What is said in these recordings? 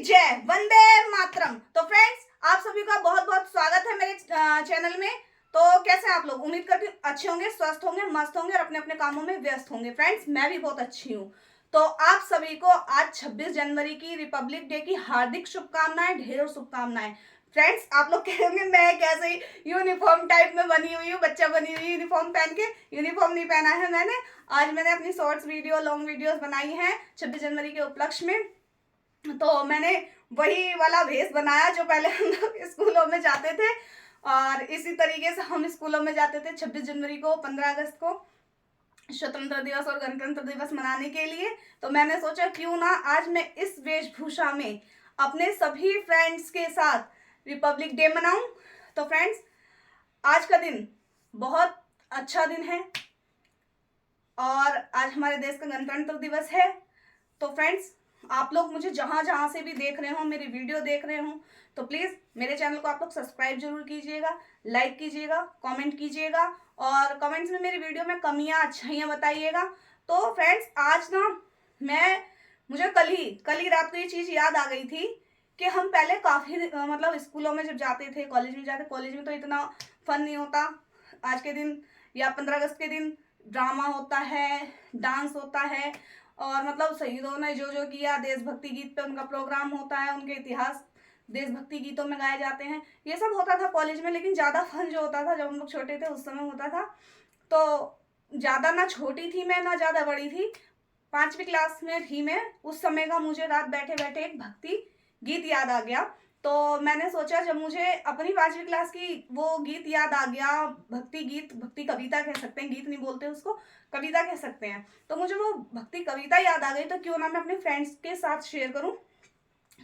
जय, वंदे मातरम। तो फ्रेंड्स, आप सभी का बहुत बहुत स्वागत है मेरे चैनल में। तो कैसे हैं आप लोग? उम्मीद करती हूँ अच्छे होंगे, स्वस्थ होंगे, मस्त होंगे और अपने अपने कामों में व्यस्त होंगे। फ्रेंड्स, मैं भी बहुत अच्छी हूँ। तो आप सभी को आज 26 जनवरी की रिपब्लिक डे की हार्दिक शुभकामनाएं, ढेरों शुभकामनाएं। फ्रेंड्स, आप लोग कहेंगे मैं कैसे यूनिफॉर्म टाइप में बनी हुई हूँ, बच्चा बनी हुई यूनिफॉर्म पहन के। यूनिफॉर्म नहीं पहना है मैंने। आज मैंने अपनी शॉर्ट्स वीडियो, लॉन्ग वीडियोस बनाई हैं 26 जनवरी के उपलक्ष्य में। तो मैंने वही वाला भेष बनाया जो पहले हम लोग स्कूलों में जाते थे, और इसी तरीके से हम स्कूलों में जाते थे 26 जनवरी को, 15 अगस्त को, स्वतंत्र दिवस और गणतंत्र दिवस मनाने के लिए। तो मैंने सोचा क्यों ना आज मैं इस वेशभूषा में अपने सभी फ्रेंड्स के साथ रिपब्लिक डे मनाऊं। तो फ्रेंड्स, आज का दिन बहुत अच्छा दिन है और आज हमारे देश का गणतंत्र दिवस है। तो फ्रेंड्स, आप लोग मुझे जहां जहां से भी देख रहे हो, मेरी वीडियो देख रहे हो, तो प्लीज मेरे चैनल को आप लोग सब्सक्राइब जरूर कीजिएगा, लाइक कीजिएगा, कमेंट कीजिएगा और कमेंट्स में मेरी वीडियो में कमियां अच्छाइयां बताइएगा। तो फ्रेंड्स, आज ना मुझे कल ही रात को ये चीज याद आ गई थी कि हम पहले काफी मतलब स्कूलों में जब जाते थे, कॉलेज में तो इतना फन नहीं होता। आज के दिन या 15 अगस्त के दिन ड्रामा होता है, डांस होता है और मतलब शहीदों ने जो जो किया, देशभक्ति गीत पे उनका प्रोग्राम होता है, उनके इतिहास देशभक्ति गीतों में गाए जाते हैं। ये सब होता था कॉलेज में, लेकिन ज़्यादा फन जो होता था जब हम लोग छोटे थे उस समय होता था। तो ज़्यादा ना छोटी थी मैं, ना ज़्यादा बड़ी थी, 5वीं क्लास में थी मैं उस समय का। मुझे रात बैठे बैठे एक भक्ति गीत याद आ गया। तो मैंने सोचा, जब मुझे अपनी 5वीं क्लास की वो गीत याद आ गया, भक्ति गीत, भक्ति कविता कह सकते हैं, गीत नहीं बोलते उसको, कविता कह सकते हैं। तो मुझे वो भक्ति कविता याद आ गई, तो क्यों ना मैं अपने फ्रेंड्स के साथ शेयर करूं।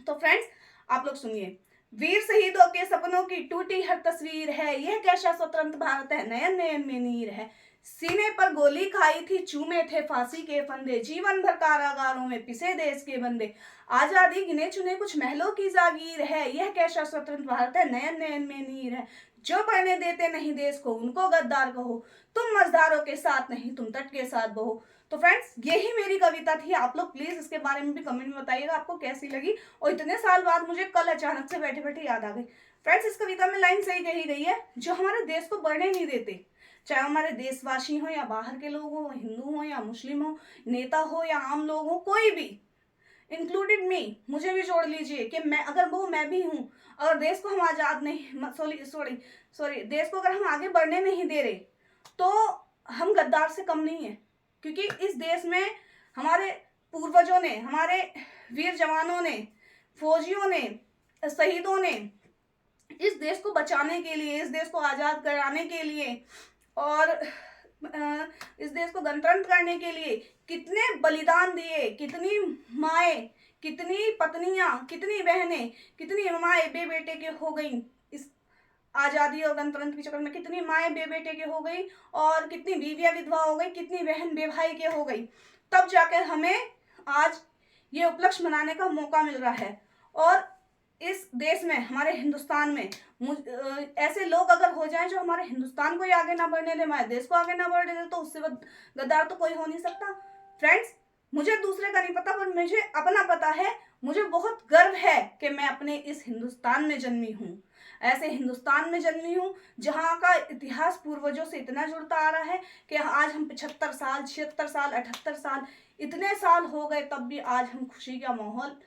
तो फ्रेंड्स, आप लोग सुनिए। वीर शहीदों के सपनों की टूटी हर तस्वीर है, यह कैसा स्वतंत्र भारत है, नयन नयन में नीर है। सीने पर गोली खाई थी, चूमे थे फांसी के फंदे, जीवन भर कारागारों में पिसे देश के बंदे। आजादी गिने चुने कुछ महलों की जागीर है, यह कैसा स्वतंत्र भारत है, नयन नयन में नीर है। जो पढ़ने देते नहीं देश को, उनको गद्दार कहो, तुम मजदारों के साथ नहीं, तुम तट के साथ बहो। तो फ्रेंड्स, यही मेरी कविता थी। आप लोग प्लीज इसके बारे में भी कमेंट में बताइएगा आपको कैसी लगी। और इतने साल बाद मुझे कल अचानक से बैठे बैठे याद आ गई। फ्रेंड्स, इस कविता में लाइन सही कही गई है, जो हमारे देश को बढ़ने नहीं देते, चाहे हमारे देशवासी हो या बाहर के लोग हो, हिंदू हो या मुस्लिम हो, नेता हो या आम लोग हो, कोई भी, इंक्लूडेड मी, मुझे भी जोड़ लीजिए कि मैं भी हूँ। अगर देश को हम आजाद नहीं, सॉरी देश को अगर हम आगे बढ़ने नहीं दे रहे, तो हम गद्दार से कम नहीं है। क्योंकि इस देश में हमारे पूर्वजों ने, हमारे वीर जवानों ने, फौजियों ने, शहीदों ने इस देश को बचाने के लिए, इस देश को आजाद कराने के लिए और इस देश को गणतंत्र करने के लिए कितने बलिदान दिए, कितनी माएँ, कितनी पत्नियां, कितनी बहनें, कितनी माएँ बे बेटे के हो गई इस आजादी और गणतंत्र के चक्कर में, कितनी माएँ बे बेटे के हो गई और कितनी बीवियां विधवा हो गई, कितनी बहन बेभाई के हो गई। तब जाकर हमें आज ये उपलक्ष्य मनाने का मौका मिल रहा है। और इस देश में, हमारे हिंदुस्तान में ऐसे लोग अगर हो जाएं जो हमारे हिंदुस्तान को ही आगे ना बढ़ने दे, हमारे देश को आगे ना बढ़ने दे, तो उससे गद्दार तो कोई हो नहीं सकता। फ्रेंड्स, मुझे दूसरे का नहीं पता, पर मुझे अपना पता है। मुझे बहुत गर्व है कि मैं अपने इस हिंदुस्तान में जन्मी हूँ, ऐसे हिंदुस्तान में जन्मी हूँ जहाँ का इतिहास पूर्वजों से इतना जुड़ता आ रहा है कि आज हम 75 साल, 76 साल, 78 साल, इतने साल हो गए, तब भी आज हम खुशी का माहौल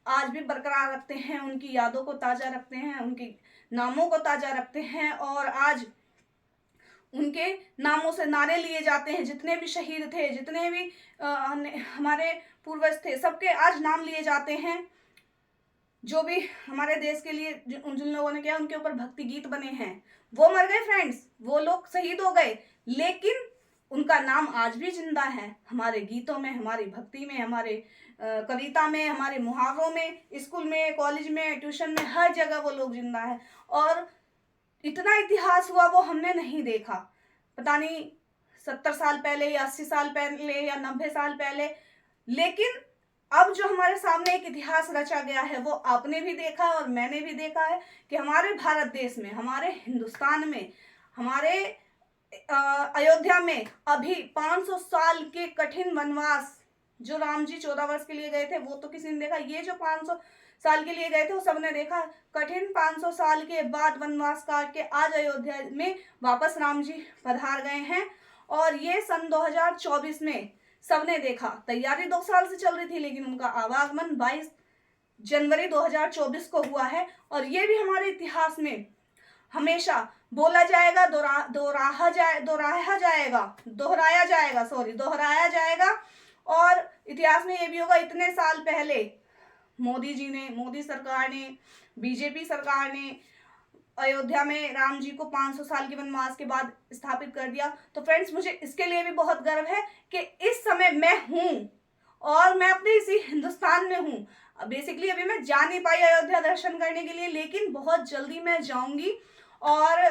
आज भी बरकरार रखते हैं, उनकी यादों को ताज़ा रखते हैं, उनके नामों को ताज़ा रखते हैं। और आज उनके नामों से नारे लिए जाते हैं। जितने भी शहीद थे, जितने भी हमारे पूर्वज थे, सबके आज नाम लिए जाते हैं। जो भी हमारे देश के लिए जिन लोगों ने किया, उनके ऊपर भक्ति गीत बने हैं। वो मर गए फ्रेंड्स, वो लोग शहीद हो गए, लेकिन उनका नाम आज भी जिंदा है हमारे गीतों में, हमारी भक्ति में, हमारे कविता में, हमारे मुहावरों में, स्कूल में, कॉलेज में, ट्यूशन में, हर जगह वो लोग जिंदा है। और इतना इतिहास हुआ वो हमने नहीं देखा, पता नहीं 70 साल पहले या 80 साल पहले या 90 साल पहले। लेकिन अब जो हमारे सामने एक इतिहास रचा गया है, वो आपने भी देखा और मैंने भी देखा है कि हमारे भारत देश में, हमारे हिंदुस्तान में, हमारे अयोध्या में अभी 500 साल के कठिन वनवास जो राम जी 14 वर्ष के लिए गए थे वो तो किसी ने देखा, ये जो 500 साल के लिए गए थे वो सबने देखा। कठिन 500 साल के बाद वनवास काट के आज अयोध्या में वापस राम जी पधार गए हैं। और ये सन 2024 में सबने देखा। तैयारी 2 साल से चल रही थी, लेकिन उनका आवागमन 22 जनवरी 2024 को हुआ है। और ये भी हमारे इतिहास में हमेशा बोला जाएगा, दोहराया जाएगा। और इतिहास में ये भी होगा, इतने साल पहले मोदी सरकार ने, बीजेपी सरकार ने अयोध्या में राम जी को 500 साल के वनवास के बाद स्थापित कर दिया। तो फ्रेंड्स, मुझे इसके लिए भी बहुत गर्व है कि इस समय मैं हूँ और मैं अपने इसी हिंदुस्तान में हूँ। बेसिकली अभी मैं जा नहीं पाई अयोध्या दर्शन करने के लिए, लेकिन बहुत जल्दी मैं जाऊंगी और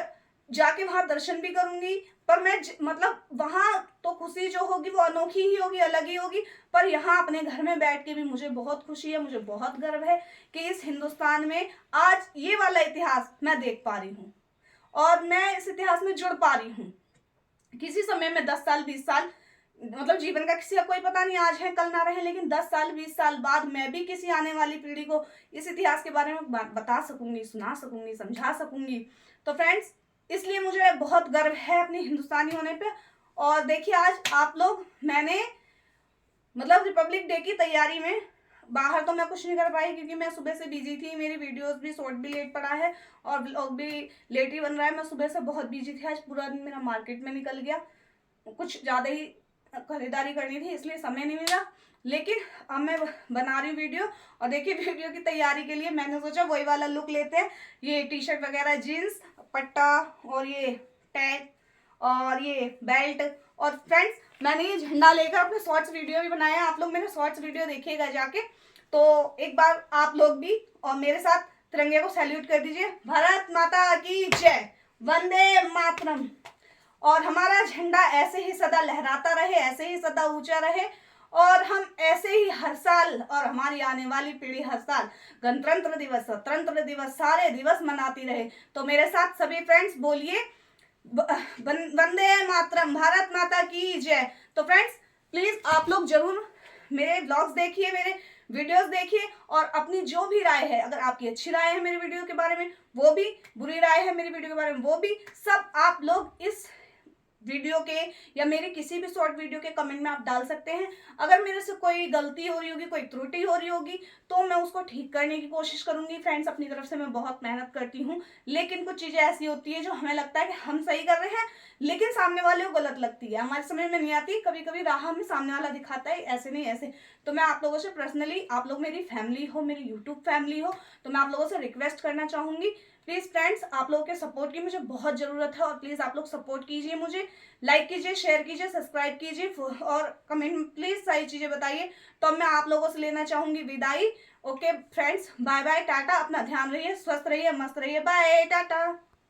जाके वहां दर्शन भी करूंगी। पर मैं मतलब वहां तो खुशी जो होगी वो अनोखी ही होगी, अलग ही होगी। पर यहाँ अपने घर में बैठ के भी मुझे बहुत खुशी है, मुझे बहुत गर्व है कि इस हिंदुस्तान में आज ये वाला इतिहास मैं देख पा रही हूँ और मैं इस इतिहास में जुड़ पा रही हूँ। किसी समय में 10 साल 20 साल, मतलब जीवन का किसी का कोई पता नहीं, आज है कल ना रहे, लेकिन 10 साल 20 साल बाद मैं भी किसी आने वाली पीढ़ी को इस इतिहास के बारे में बता सकूंगी, सुना सकूंगी, समझा सकूंगी। तो फ्रेंड्स, इसलिए मुझे बहुत गर्व है अपने हिंदुस्तानी होने पे। और देखिए आज आप लोग, मैंने मतलब रिपब्लिक डे की तैयारी में बाहर तो मैं कुछ नहीं कर पाई क्योंकि मैं सुबह से बिजी थी। मेरी वीडियोस भी, शॉर्ट भी लेट पड़ा है और व्लॉग भी लेट ही बन रहा है। मैं सुबह से बहुत बिजी थी, आज पूरा दिन मेरा मार्केट में निकल गया, कुछ ज़्यादा ही खरीदारी करनी थी इसलिए समय नहीं मिला। लेकिन अब मैं बना रही हूँ वीडियो। और देखिए वीडियो की तैयारी के लिए मैंने सोचा वही वाला लुक लेते हैं, ये टी शर्ट वगैरह, जीन्स, पट्टा और ये टैग और ये बेल्ट। और फ्रेंड्स, मैंने ये झंडा लेकर अपने शॉर्ट्स वीडियो भी बनाया, आप लोग मेरे शॉर्ट्स वीडियो देखिएगा जाके। तो एक बार आप लोग भी और मेरे साथ तिरंगे को सैल्यूट कर दीजिए। भारत माता की जय, वंदे मातरम। और हमारा झंडा ऐसे ही सदा लहराता रहे, ऐसे ही सदा ऊंचा रहे और हम ऐसे ही हर साल और हमारी आने वाली पीढ़ी हर साल गणतंत्र दिवस, स्वतंत्र दिवस, सारे दिवस मनाती रहे। तो मेरे साथ सभी फ्रेंड्स बोलिए वंदे मातरम, भारत माता की जय। तो फ्रेंड्स, प्लीज आप लोग जरूर मेरे ब्लॉग्स देखिए, मेरे वीडियोस देखिए और अपनी जो भी राय है, अगर आपकी अच्छी राय है मेरी वीडियो के बारे में वो भी, बुरी राय है मेरी वीडियो के बारे में वो भी, सब आप लोग इस वीडियो के या मेरे किसी भी शॉर्ट वीडियो के कमेंट में आप डाल सकते हैं। अगर मेरे से कोई गलती हो रही होगी, कोई त्रुटि हो रही होगी तो मैं उसको ठीक करने की कोशिश करूंगी। फ्रेंड्स, अपनी तरफ से मैं बहुत मेहनत करती हूँ, लेकिन कुछ चीज़ें ऐसी होती है जो हमें लगता है कि हम सही कर रहे हैं लेकिन सामने वाले को गलत लगती है, हमारे समझ में नहीं आती। कभी कभी राह हमें सामने वाला दिखाता है ऐसे नहीं ऐसे। तो मैं आप लोगों से पर्सनली, आप लोग मेरी फैमिली हो, मेरी यूट्यूब फैमिली हो, तो मैं आप लोगों से रिक्वेस्ट करना चाहूंगी, प्लीज फ्रेंड्स आप लोगों के सपोर्ट की मुझे बहुत जरूरत है और प्लीज आप लोग सपोर्ट कीजिए, मुझे लाइक कीजिए, शेयर कीजिए, सब्सक्राइब कीजिए और कमेंट में प्लीज सारी चीजें बताइए। तो मैं आप लोगों से लेना चाहूंगी विदाई। Okay friends, bye bye, tata. अपना ध्यान रहिए, स्वस्थ रहिए, मस्त रहिए, बाय, टाटा।